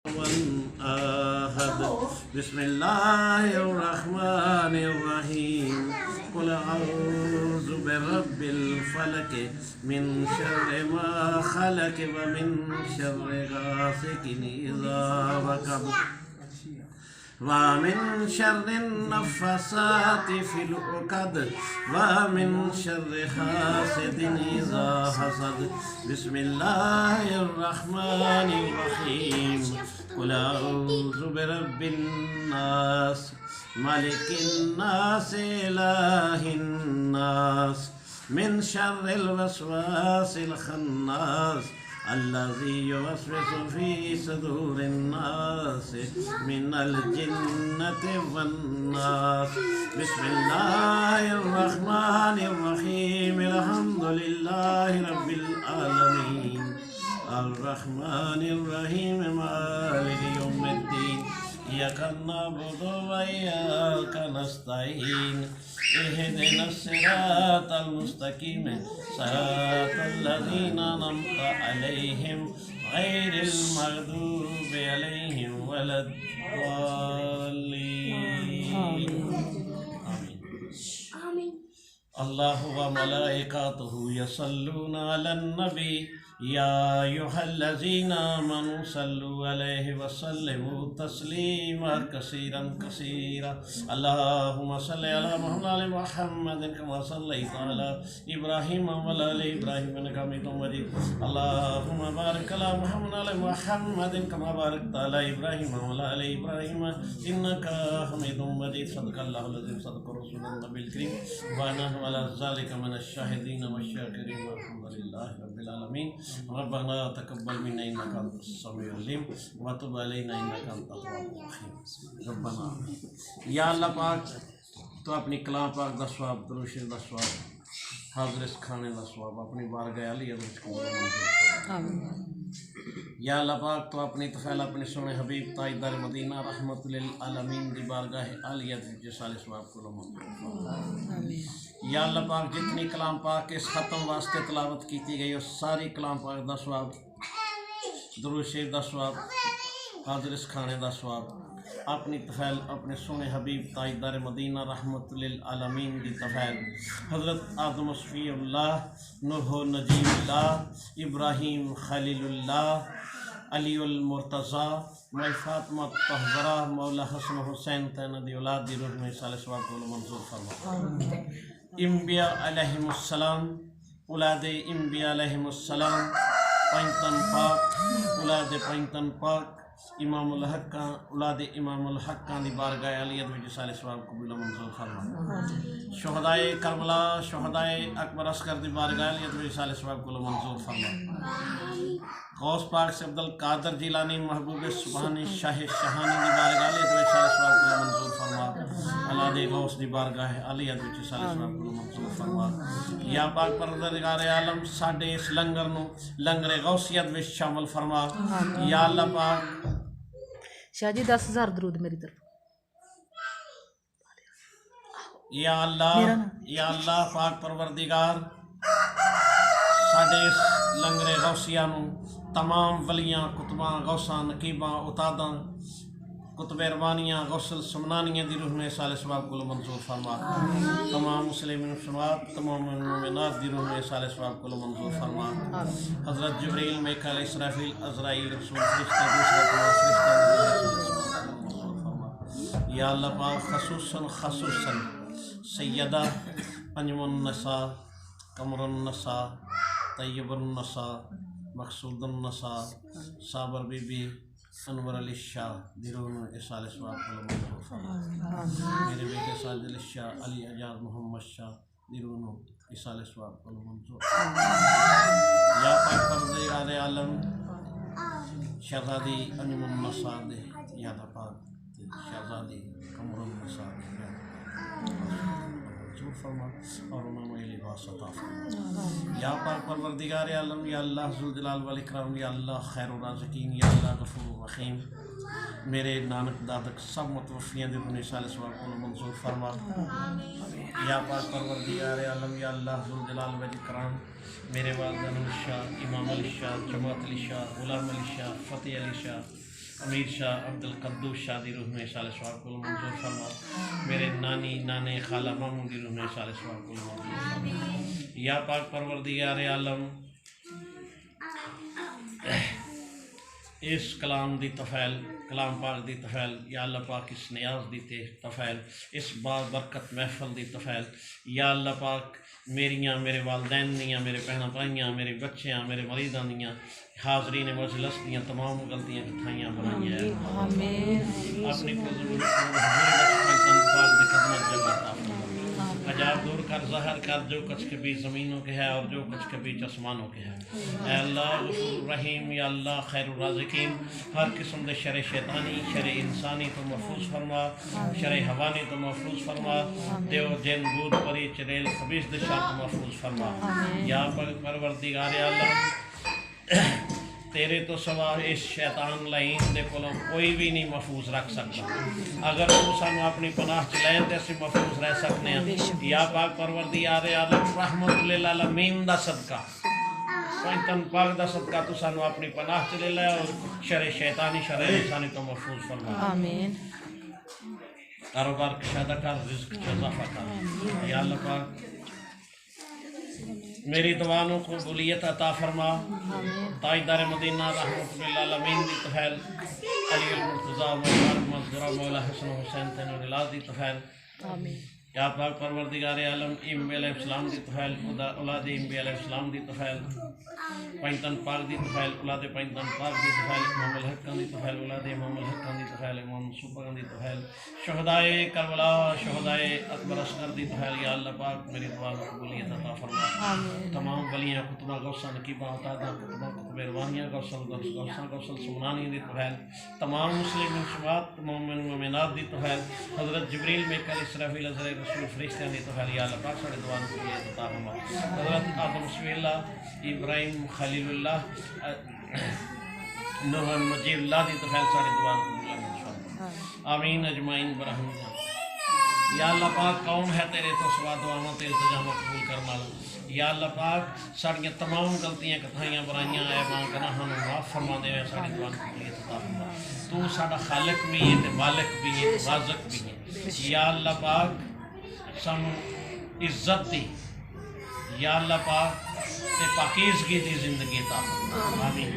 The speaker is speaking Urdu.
آحد بسم اللہ الرحمن الرحیم قل اعوذ برب الفلق من شر ما خلق ومن شر غاسق اذا وقب ومن شر النفاثات في العقد ومن شر حاسد إذا حسد بسم الله الرحمن الرحيم قل أعوذ برب الناس ملك الناس إله الناس من شر الوسواس الخناس الذي يوسوس في صدور الناس من الجنة والناس بسم الله الرحمن الرحيم الحمد لله رب العالمين الرحمن الرحيم مالك يوم الدين إياك نعبد وإياك نستعين اهدنا الصراط المستقيم صراط الذين أنعمت عليهم غير المغضوب عليهم ولا الضالين آمين الله وملائكته يصلون على النبي يا أيها الذين آمنوا صلوا عليه وسلموا تسليما كثيرا كثيرا اللهم صل على محمد كما صليت على إبراهيم وعلى آل إبراهيم إنك حميد مجيد اللهم بارك على محمد كما باركت على إبراهيم وعلى آل إبراهيم إنك حميد مجيد صدق الله العظيم صدق رسول النبي الكريم ونحن على ذلك من الشاهدين والشاكرين والحمد لله رب العالمين ربنا تقبل منا انك انت السميع العليم وتب علينا انك انت التواب الرحيم ربنا یا اللہ پاک تو اپنی کلام پاک دا ثواب درود شریف دا ثواب حاضر اس کھانے دا ثواب اپنی بارگاہ علی عظمت کو آمین یا اللہ پاک تو اپنی طفیل اپنے سونے حبیب تاجدار مدینہ رحمت للعالمین دی بارگاہ علی عظمت جسال ثواب کو منظور آمین یا اللہ پاک جتنی کلام پاک اس ختم واسطے تلاوت کیتی گئی اس ساری کلام پاک دا ثواب درود شریف دا ثواب حاضر اس کھانے دا ثواب اپنی طفیل اپنے سونے حبیب تاجدار مدینہ رحمت للعالمین دی طفیل حضرت آدم صفی اللہ نوح نجیب اللہ ابراہیم خلیل اللہ علی المرتضی مائی فاطمہ طہرہ مولا حسن حسین تین دی اولاد دی روح میں صالح ثواب کو منظور فرما انبیاء علیہم السلام اولاد انبیاء علیہم السلام پنجتن پاک اولاد پنجتن پاک امام الحق اولاد امام الحق دی بارگاہ علیت وجہ صالح ثواب قبول منظور فرما شہدائے کربلا شہدائے اکبر اصغر دی بارگاہ علیت وجہ صالح ثواب قبول منظور فرما غوث پاک سے عبدالقادر جیلانی محبوب سبحانی شاہ شہانی دی بارگاہ علیت وجہ صالح ثواب قبول منظور فرما اولاد غوث دی بارگاہ علیت وجہ صالح ثواب قبول منظور فرما یا پاک پروردگار عالم ساڈے اس لنگر نو لنگر غوثیت وچ شامل فرما یا اللہ پاک شاہ جی 10,000 درود میری طرف یا اللہ پاک پروردگار ساڈے اس لنگر غوثیہ نو تمام ولیاں کتباں غوثاں نقیباں اتاداں کتب اربانیاں غسل سمنانیاں دی روح میں صالح ثواب کو منظور فرما تمام مسلمین مسلمات تمام مومنات دی روح میں صالح ثواب کو منظور فرما حضرت جبریل میکائیل اسرافیل عزرائیل رسول فرشتہ دوسرا تمام فرشتہ منظور فرما یا اللہ پاک خصوصاً سیدہ انجم النساء قمر النساء طیب النساء مقصود النساء صابر بی بی انور علی شاہ دی روح میں صالح ثواب کو منظور فرما میرے بیٹے ساجد علی شاہ علی اعجاز محمد شاہ دی روح میں صالح ثواب کو منظور فرما یا پاک پروردگار عالم شہزادی انجم النساء دے یا پاک شہزادی قمر النساء منظور فرما اور انہوں نے لباس عطا فرما یا پاک پروردگار عالم یا اللہ ذوالجلال والاکرام یا اللہ خیر الرازقین یا اللہ غفور الرحیم میرے نانک دادک سب متوفیاں دی روح صالح ثواب کو منظور فرما یا پاک پروردگار عالم یا اللہ ذوالجلال والاکرام میرے والدین علی شاہ امام علی شاہ جماعت علی شاہ غلام علی شاہ فتح علی شاہ امیر شاہ عبد القدوس شاہ دی روح میں سال ثواب کو منظور فرما، میرے نانی نانے خالہ ماموں دی روح میں سال ثواب کو منظور فرما۔ یا پاک پروردگار عالم اس کلام دی تفعیل، کلام پاک دی تفعیل، یا اللہ پاک اس نیاز دی تفعیل، اس برکت محفل دی تفعیل، یا اللہ پاک میریاں، میرے والدین دیاں، میرے بہناں بھائیاں، میرے بچیاں، میرے مریضاں دیاں، حاضرین مجلس دیاں تمام غلطیاں کتھائیاں بنائیاں ہے اپنی حضور پاک دی خدمت جگہ عطا فرما۔ حجاب دور کر، ظاہر کر جو کچھ کے بیچ زمینوں کے ہے اور جو کچھ کے بیچ آسمانوں کے ہے۔ اے اللہ غفور رحیم، یا اللہ خیر الرازقین، ہر قسم دے شر شیطانی، شر انسانی تو محفوظ فرما، شر حوانی تو محفوظ فرما، دیو جن بود پری چریل خبیث دے شر تو محفوظ فرما۔ یا پروردگار عالم تیرے تو سوا اس شیطان لعین دے کولوں کوئی بھی نہیں محفوظ رکھ سکتا، اگر تو سانو اپنی پناہ چ لے تے اسی محفوظ رہ سکنے ہیں۔ یا پاک پروردگار عالم رحمت للعالمین دا صدقہ، پنجتن پاک دا صدقہ تو سانو اپنی پناہ چ لے لے اور شر شیطانی شر انسانی تو محفوظ فرما۔ آمین۔ کاروبار کشادہ کر، رزق چ اضافہ کر۔ یا اللہ پاک میری دعاؤں کو قبولیت عطا فرما۔ تاجدار مدینہ رحمت للعالمین دی تفعیل، علی المرتضیٰ مبارک منظورہ مولا حسن حسین تین ولاد دی تفعیل۔ یا پاک پروردگار عالم امبی علیہ السلام دی تفعیل، اولاد امبی علیہ السلام دی تفعیل، پنجتن پاک دی تفعیل، اولاد پنجتن پاک دی تفعیل، امام الحق دی تفعیل، اولاد امام الحق دی تفعیل، امام صوبہ دی تفعیل، شہدائے کربلا، شہدائے اکبر اصغر دی تفعیل۔ یا اللہ پاک میری دعا کو قبولیت عطا فرما۔ تمام ولیاں کتبہ غوثہ نقیبہ عطادہ کتبہ قطب روانیہ غوثہ غوثہ سمنانی دی تفعیل، تمام مسلم منشمات، تمام مومنات دی تفعیل، حضرت جبریل میکائیل اسرافیل عزرائیل رسول فرشتیاں دی تفعیل۔ یا اللہ پاک ساڑے دعا کو قبولیت عطا فرما۔ حضرت آدم صفی اللہ، ابراہیم خلیل اللہ، نوح مجید اللہ دی تفعیل ساڑے دعا کو قبولیت فرما۔ آمین اجمعین برحمت۔ یا اللہ پاک قوم ہے تیرے تو سوا دعاواں تے التجامہ قبول کرنا۔ یا اللہ پاک ساڑیاں تمام غلطیاں کتھائیاں برائیاں عیباں گناہاں نوں معاف فرما دے، ساڑی دعا کو قبولیت عطا فرما۔ تو ساڑا خالق بھی ہے تے مالک بھی ہے تے رازق بھی ہے۔ یا اللہ پاک سانو عزت دی، یا اللہ پاک تے پاکیزگی دی زندگی عطا فرما۔ آمین۔